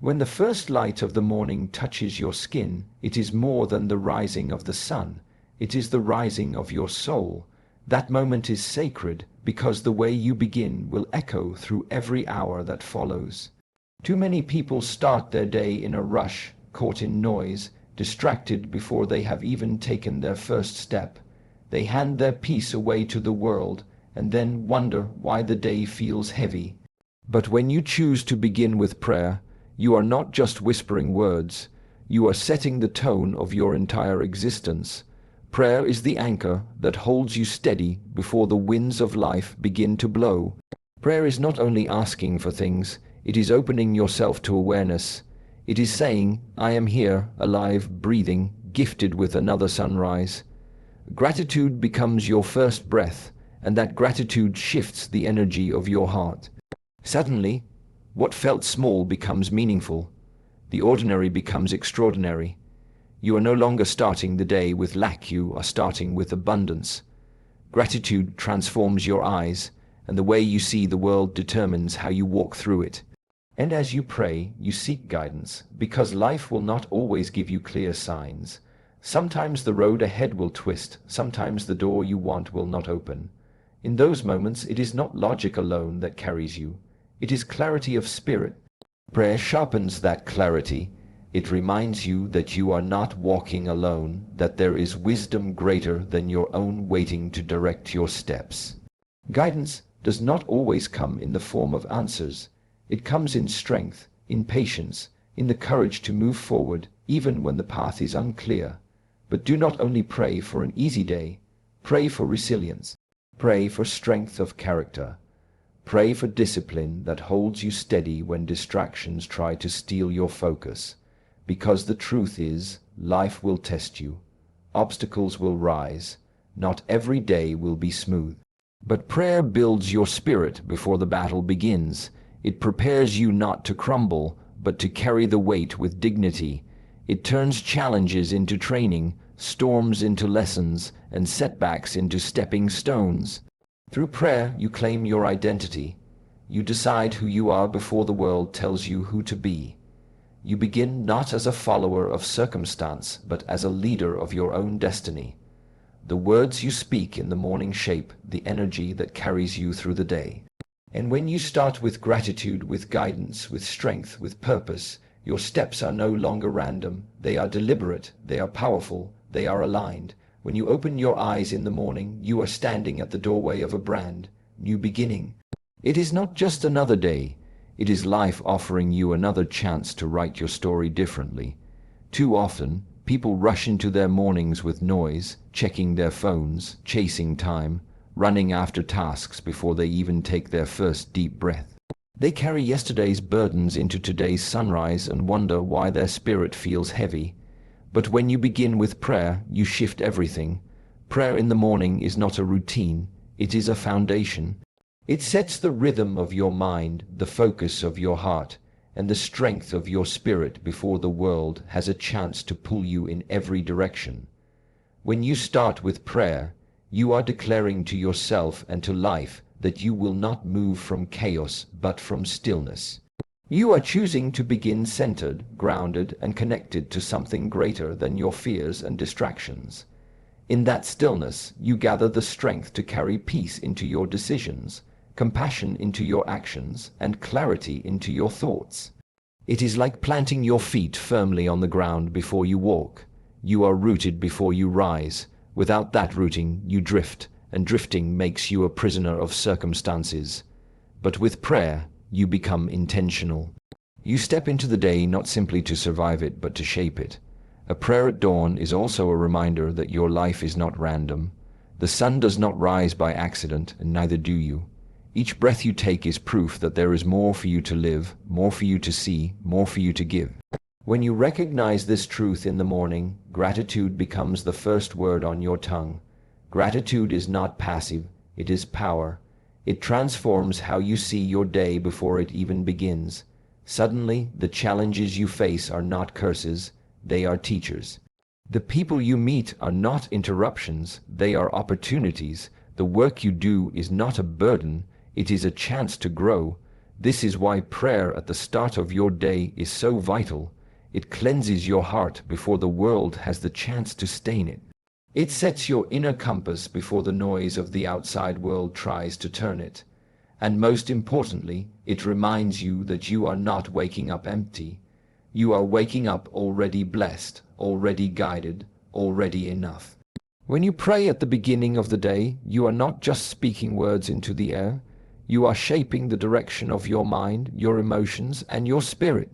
When the first light of the morning touches your skin, it is more than the rising of the sun. It is the rising of your soul. That moment is sacred because the way you begin will echo through every hour that follows. Too many people start their day in a rush, caught in noise, distracted before they have even taken their first step. They hand their peace away to the world and then wonder why the day feels heavy. But when you choose to begin with prayer, you are not just whispering words, you are setting the tone of your entire existence. Prayer is the anchor that holds you steady before the winds of life begin to blow. Prayer is not only asking for things, it is opening yourself to awareness. It is saying, I am here, alive, breathing, gifted with another sunrise. Gratitude becomes your first breath, and that gratitude shifts the energy of your heart. Suddenly, what felt small becomes meaningful. The ordinary becomes extraordinary. You are no longer starting the day with lack, you are starting with abundance. Gratitude transforms your eyes, and the way you see the world determines how you walk through it. And as you pray, you seek guidance, because life will not always give you clear signs. Sometimes the road ahead will twist, sometimes the door you want will not open. In those moments, it is not logic alone that carries you. It is clarity of spirit. Prayer sharpens that clarity. It reminds you that you are not walking alone, that there is wisdom greater than your own waiting to direct your steps. Guidance does not always come in the form of answers. It comes in strength, in patience, in the courage to move forward, even when the path is unclear. But do not only pray for an easy day. Pray for resilience. Pray for strength of character. Pray for discipline that holds you steady when distractions try to steal your focus. Because the truth is, life will test you. Obstacles will rise. Not every day will be smooth. But prayer builds your spirit before the battle begins. It prepares you not to crumble, but to carry the weight with dignity. It turns challenges into training, storms into lessons, and setbacks into stepping stones. Through prayer, you claim your identity. You decide who you are before the world tells you who to be. You begin not as a follower of circumstance, but as a leader of your own destiny. The words you speak in the morning shape the energy that carries you through the day. And when you start with gratitude, with guidance, with strength, with purpose, your steps are no longer random. They are deliberate, they are powerful, they are aligned. When you open your eyes in the morning, you are standing at the doorway of a brand new beginning. It is not just another day. It is life offering you another chance to write your story differently. Too often, people rush into their mornings with noise, checking their phones, chasing time, running after tasks before they even take their first deep breath. They carry yesterday's burdens into today's sunrise and wonder why their spirit feels heavy. But when you begin with prayer, you shift everything. Prayer in the morning is not a routine, it is a foundation. It sets the rhythm of your mind, the focus of your heart, and the strength of your spirit before the world has a chance to pull you in every direction. When you start with prayer, you are declaring to yourself and to life that you will not move from chaos but from stillness. You are choosing to begin centered, grounded, and connected to something greater than your fears and distractions. In that stillness, you gather the strength to carry peace into your decisions, compassion into your actions, and clarity into your thoughts. It is like planting your feet firmly on the ground before you walk. You are rooted before you rise. Without that rooting, you drift, and drifting makes you a prisoner of circumstances. But with prayer, you become intentional. You step into the day not simply to survive it, but to shape it. A prayer at dawn is also a reminder that your life is not random. The sun does not rise by accident, and neither do you. Each breath you take is proof that there is more for you to live, more for you to see, more for you to give. When you recognize this truth in the morning, gratitude becomes the first word on your tongue. Gratitude is not passive, it is power. It transforms how you see your day before it even begins. Suddenly, the challenges you face are not curses, they are teachers. The people you meet are not interruptions, they are opportunities. The work you do is not a burden, it is a chance to grow. This is why prayer at the start of your day is so vital. It cleanses your heart before the world has the chance to stain it. It sets your inner compass before the noise of the outside world tries to turn it. And most importantly, it reminds you that you are not waking up empty. You are waking up already blessed, already guided, already enough. When you pray at the beginning of the day, you are not just speaking words into the air. You are shaping the direction of your mind, your emotions, and your spirit.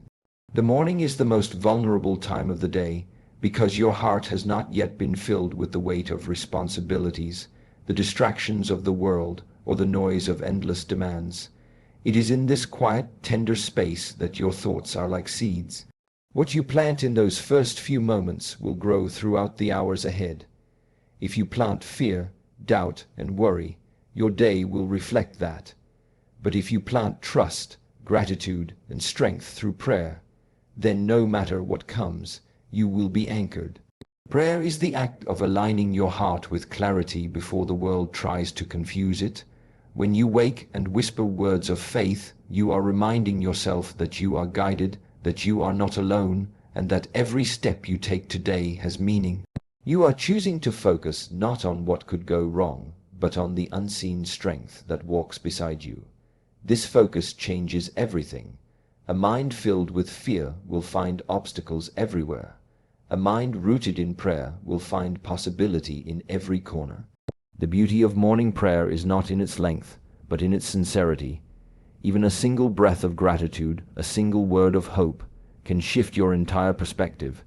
The morning is the most vulnerable time of the day because your heart has not yet been filled with the weight of responsibilities, the distractions of the world, or the noise of endless demands. It is in this quiet, tender space that your thoughts are like seeds. What you plant in those first few moments will grow throughout the hours ahead. If you plant fear, doubt, and worry, your day will reflect that. But if you plant trust, gratitude, and strength through prayer, then no matter what comes, you will be anchored. Prayer is the act of aligning your heart with clarity before the world tries to confuse it. When you wake and whisper words of faith, you are reminding yourself that you are guided, that you are not alone, and that every step you take today has meaning. You are choosing to focus not on what could go wrong, but on the unseen strength that walks beside you. This focus changes everything. A mind filled with fear will find obstacles everywhere. A mind rooted in prayer will find possibility in every corner. The beauty of morning prayer is not in its length, but in its sincerity. Even a single breath of gratitude, a single word of hope, can shift your entire perspective.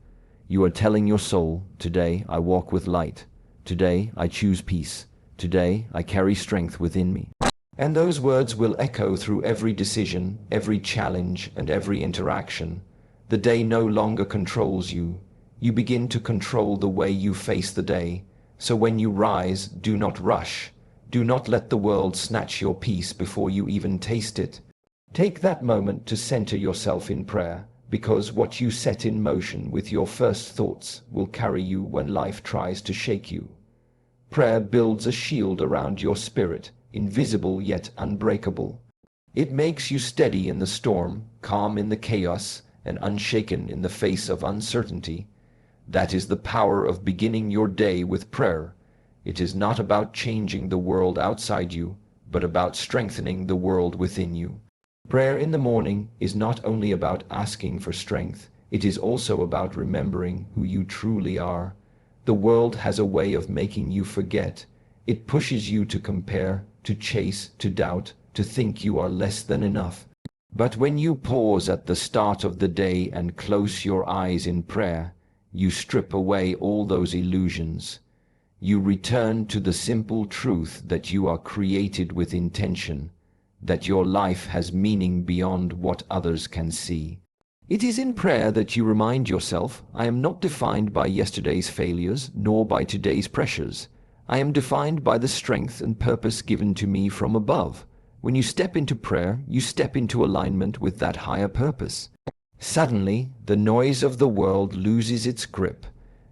You are telling your soul, today I walk with light. Today I choose peace. Today I carry strength within me. And those words will echo through every decision, every challenge, and every interaction. The day no longer controls you. You begin to control the way you face the day. So when you rise, do not rush. Do not let the world snatch your peace before you even taste it. Take that moment to center yourself in prayer, because what you set in motion with your first thoughts will carry you when life tries to shake you. Prayer builds a shield around your spirit, invisible yet unbreakable. It makes you steady in the storm, calm in the chaos, and unshaken in the face of uncertainty. That is the power of beginning your day with prayer. It is not about changing the world outside you, but about strengthening the world within you. Prayer in the morning is not only about asking for strength, it is also about remembering who you truly are. The world has a way of making you forget. It pushes you to compare, to chase, to doubt, to think you are less than enough. But when you pause at the start of the day and close your eyes in prayer, you strip away all those illusions. You return to the simple truth that you are created with intention, that your life has meaning beyond what others can see. It is in prayer that you remind yourself, I am not defined by yesterday's failures, nor by today's pressures. I am defined by the strength and purpose given to me from above. When you step into prayer, you step into alignment with that higher purpose. Suddenly, the noise of the world loses its grip.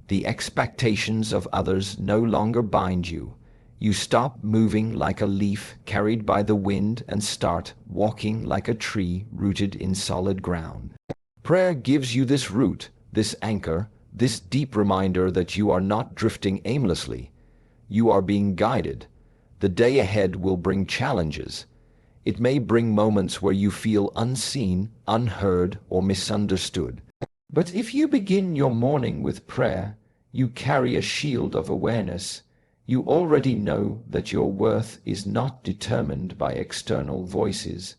The expectations of others no longer bind you. You stop moving like a leaf carried by the wind and start walking like a tree rooted in solid ground. Prayer gives you this root, this anchor, this deep reminder that you are not drifting aimlessly. You are being guided. The day ahead will bring challenges. It may bring moments where you feel unseen, unheard, or misunderstood. But if you begin your morning with prayer, you carry a shield of awareness. You already know that your worth is not determined by external voices.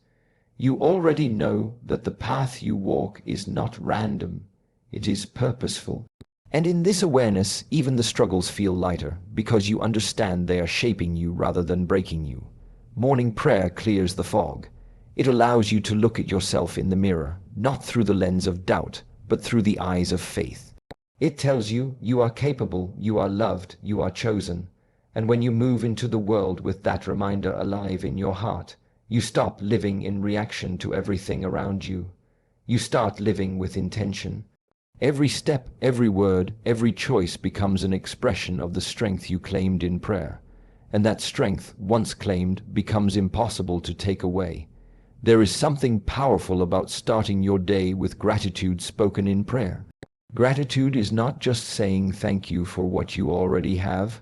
You already know that the path you walk is not random. It is purposeful. And in this awareness, even the struggles feel lighter, because you understand they are shaping you rather than breaking you. Morning prayer clears the fog. It allows you to look at yourself in the mirror, not through the lens of doubt, but through the eyes of faith. It tells you you are capable, you are loved, you are chosen. And when you move into the world with that reminder alive in your heart, you stop living in reaction to everything around you. You start living with intention. Every step, every word, every choice becomes an expression of the strength you claimed in prayer. And that strength, once claimed, becomes impossible to take away. There is something powerful about starting your day with gratitude spoken in prayer. Gratitude is not just saying thank you for what you already have.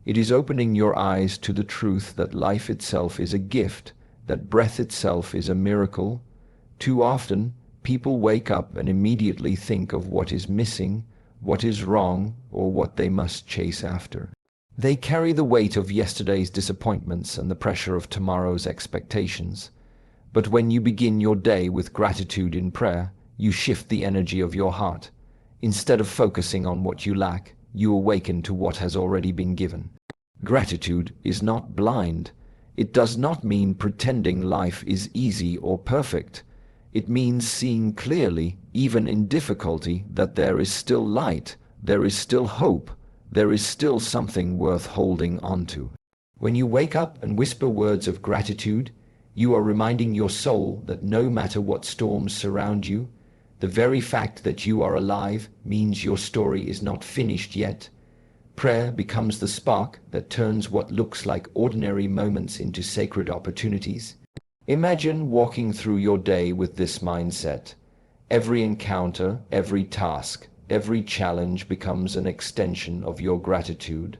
It is opening your eyes to the truth that life itself is a gift, that breath itself is a miracle. Too often, people wake up and immediately think of what is missing, what is wrong, or what they must chase after. They carry the weight of yesterday's disappointments and the pressure of tomorrow's expectations. But when you begin your day with gratitude in prayer, you shift the energy of your heart. Instead of focusing on what you lack, you awaken to what has already been given. Gratitude is not blind. It does not mean pretending life is easy or perfect. It means seeing clearly, even in difficulty, that there is still light, there is still hope, there is still something worth holding on to. When you wake up and whisper words of gratitude, you are reminding your soul that no matter what storms surround you, the very fact that you are alive means your story is not finished yet. Prayer becomes the spark that turns what looks like ordinary moments into sacred opportunities. Imagine walking through your day with this mindset. Every encounter, every task, every challenge becomes an extension of your gratitude.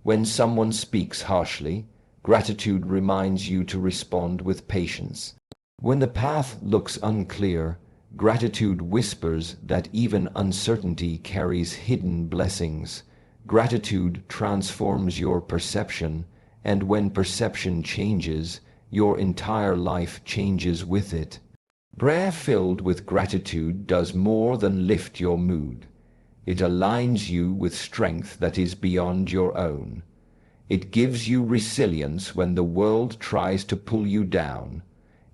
When someone speaks harshly, gratitude reminds you to respond with patience. When the path looks unclear, gratitude whispers that even uncertainty carries hidden blessings. Gratitude transforms your perception, and when perception changes, your entire life changes with it. Prayer filled with gratitude does more than lift your mood. It aligns you with strength that is beyond your own. It gives you resilience when the world tries to pull you down.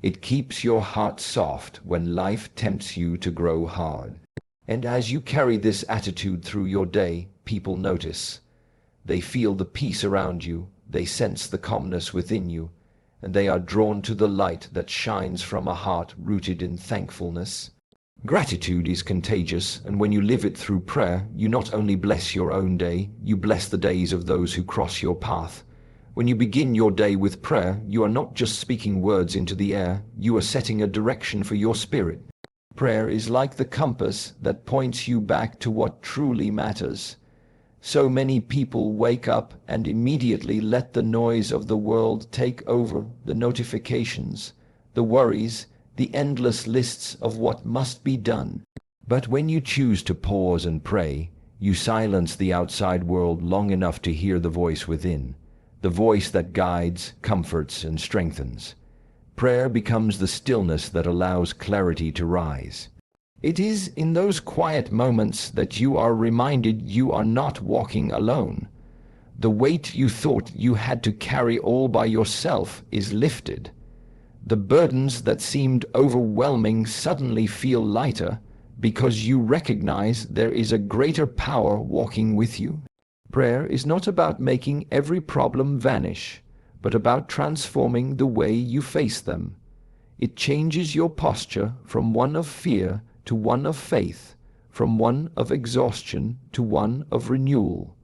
It keeps your heart soft when life tempts you to grow hard. And as you carry this attitude through your day, people notice. They feel the peace around you, they sense the calmness within you, and they are drawn to the light that shines from a heart rooted in thankfulness. Gratitude is contagious, and when you live it through prayer, you not only bless your own day, you bless the days of those who cross your path. When you begin your day with prayer, you are not just speaking words into the air, you are setting a direction for your spirit. Prayer is like the compass that points you back to what truly matters. So many people wake up and immediately let the noise of the world take over, the notifications, the worries, the endless lists of what must be done. But when you choose to pause and pray, you silence the outside world long enough to hear the voice within, the voice that guides, comforts, and strengthens. Prayer becomes the stillness that allows clarity to rise. It is in those quiet moments that you are reminded you are not walking alone. The weight you thought you had to carry all by yourself is lifted. The burdens that seemed overwhelming suddenly feel lighter because you recognize there is a greater power walking with you. Prayer is not about making every problem vanish, but about transforming the way you face them. It changes your posture from one of fear to one of faith, from one of exhaustion to one of renewal.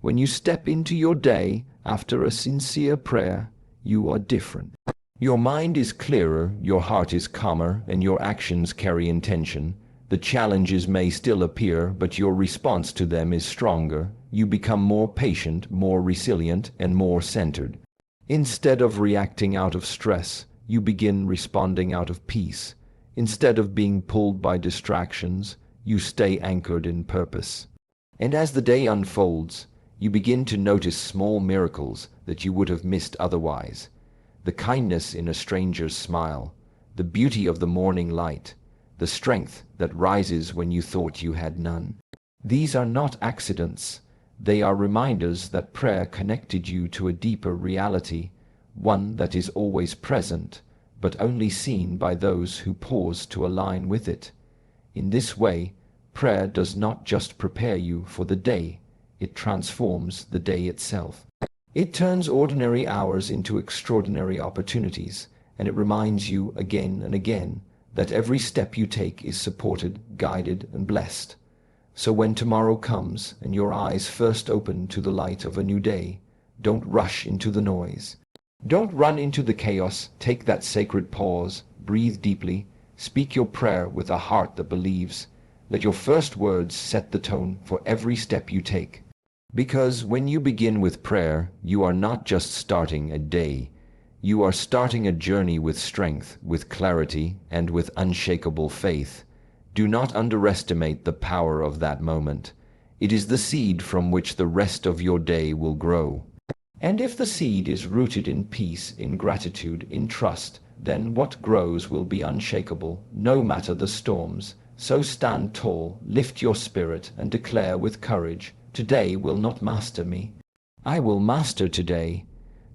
When you step into your day after a sincere prayer, you are different. Your mind is clearer, your heart is calmer, and your actions carry intention. The challenges may still appear, but your response to them is stronger. You become more patient, more resilient, and more centered. Instead of reacting out of stress, you begin responding out of peace. Instead of being pulled by distractions, you stay anchored in purpose. And as the day unfolds, you begin to notice small miracles that you would have missed otherwise. The kindness in a stranger's smile, the beauty of the morning light, the strength that rises when you thought you had none. These are not accidents. They are reminders that prayer connected you to a deeper reality, one that is always present, but only seen by those who pause to align with it. In this way, prayer does not just prepare you for the day, it transforms the day itself. It turns ordinary hours into extraordinary opportunities, and it reminds you again and again that every step you take is supported, guided, and blessed. So when tomorrow comes and your eyes first open to the light of a new day, don't rush into the noise. Don't run into the chaos. Take that sacred pause, breathe deeply, speak your prayer with a heart that believes. Let your first words set the tone for every step you take. Because when you begin with prayer, you are not just starting a day. You are starting a journey with strength, with clarity, and with unshakable faith. Do not underestimate the power of that moment. It is the seed from which the rest of your day will grow. And if the seed is rooted in peace, in gratitude, in trust, then what grows will be unshakable, no matter the storms. So stand tall, lift your spirit, and declare with courage, "Today will not master me. I will master today."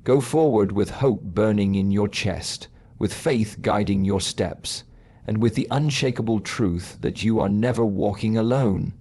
Go forward with hope burning in your chest, with faith guiding your steps, and with the unshakable truth that you are never walking alone.